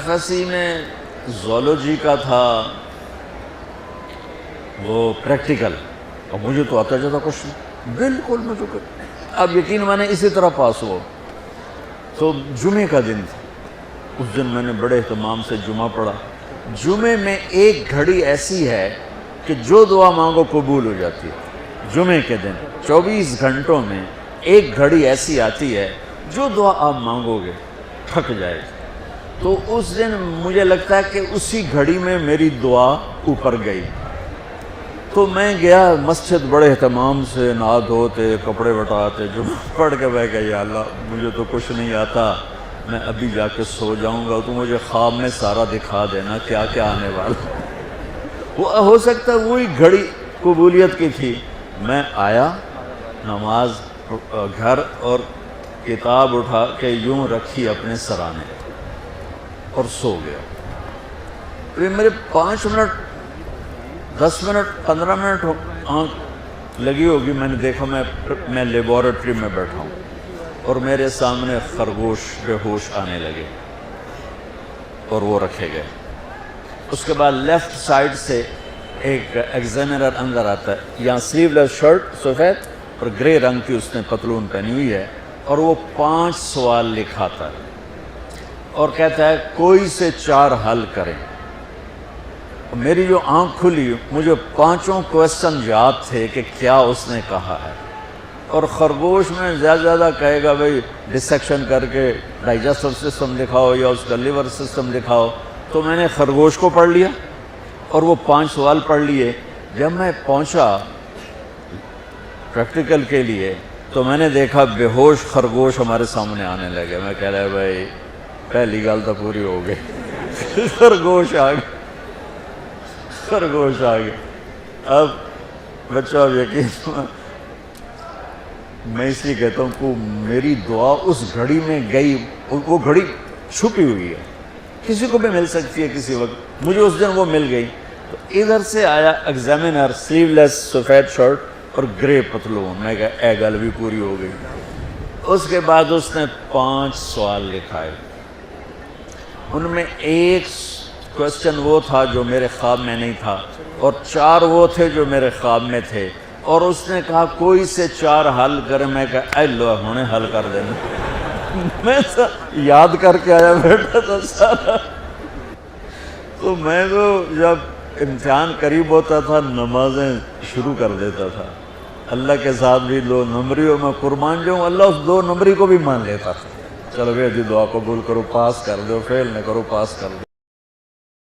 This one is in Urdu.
ایف ایس سی میں زولوجی کا تھا وہ پریکٹیکل، اور مجھے تو آتا جاتا کچھ نہیں، بالکل مجھے اب یقین میں نے اسی طرح پاس ہوا۔ تو جمعے کا دن تھا، اس دن میں نے بڑے اہتمام سے جمعہ پڑھا۔ جمعے میں ایک گھڑی ایسی ہے کہ جو دعا مانگو قبول ہو جاتی ہے۔ جمعے کے دن 24 گھنٹوں میں ایک گھڑی ایسی آتی ہے جو دعا آپ مانگو گے تھک جائے گی۔ تو اس دن مجھے لگتا ہے کہ اسی گھڑی میں میری دعا اوپر گئی۔ تو میں گیا مسجد بڑے اہتمام سے، نہا دھوتے، کپڑے بٹاتے، جمعہ پڑھ کے میں کہا یا اللہ مجھے تو کچھ نہیں آتا، میں ابھی جا کے سو جاؤں گا، تو مجھے خواب میں سارا دکھا دینا کیا کیا آنے والا۔ وہ ہو سکتا ہے وہی گھڑی قبولیت کی تھی۔ میں آیا نماز گھر اور کتاب اٹھا کے یوں رکھی اپنے سرانے اور سو گیا۔ پھر میرے 5 منٹ 10 منٹ 15 منٹ آنکھ لگی ہوگی، میں نے دیکھا میں لیبارٹری میں بیٹھا ہوں اور میرے سامنے خرگوش بے ہوش آنے لگے اور وہ رکھے گئے۔ اس کے بعد لیفٹ سائڈ سے ایک ایگزامینر اندر آتا ہے، یہاں سلیو لیس شرٹ سفید اور گرے رنگ کی اس نے پتلون پہنی ہوئی ہے، اور وہ 5 سوال لکھاتا ہے اور کہتا ہے کوئی سے 4 حل کریں۔ میری جو آنکھ کھلی مجھے 5 کویسچن یاد تھے کہ کیا اس نے کہا ہے، اور خرگوش میں زیادہ کہے گا بھئی ڈسیکشن کر کے ڈائجسٹو سسٹم دکھاؤ یا اس کا لیور سسٹم دکھاؤ، تو میں نے خرگوش کو پڑھ لیا اور وہ 5 سوال پڑھ لیے۔ جب میں پہنچا پریکٹیکل کے لیے تو میں نے دیکھا بے ہوش خرگوش ہمارے سامنے آنے لگے۔ میں کہہ رہا بھائی پہلی گل تو پوری ہو گئی، خرگوش آ گئے، خرگوش آ گئے۔ اب بچہ اب یقین میں اس لیے کہتا ہوں کہ میری دعا اس گھڑی میں گئی، وہ گھڑی چھپی ہوئی ہے، کسی کو بھی مل سکتی ہے کسی وقت، مجھے اس دن وہ مل گئی۔ تو ادھر سے آیا ایگزامینر، سلیو لیس سفید شرٹ اور گرے پتلون، میں کہا اے گل بھی پوری ہو گئی۔ اس کے بعد اس نے 5 سوال لکھائے، ان میں ایک کویسچن وہ تھا جو میرے خواب میں نہیں تھا، اور 4 وہ تھے جو میرے خواب میں تھے، اور اس نے کہا کوئی سے 4 حل کرے۔ میں کہا اے لو ہونے حل کر دینا، میں یاد کر کے آیا بیٹھا تھا سارا۔ تو میں تو جب امتحان قریب ہوتا تھا نمازیں شروع کر دیتا تھا، اللہ کے ساتھ بھی 2 نمبریوں میں قربان جاؤں، اللہ اس 2 نمبری کو بھی مان لیتا تھا۔ چلو بھائی دعا قبول کرو، پاس کر دو، فیل نہ کرو، پاس کر دو۔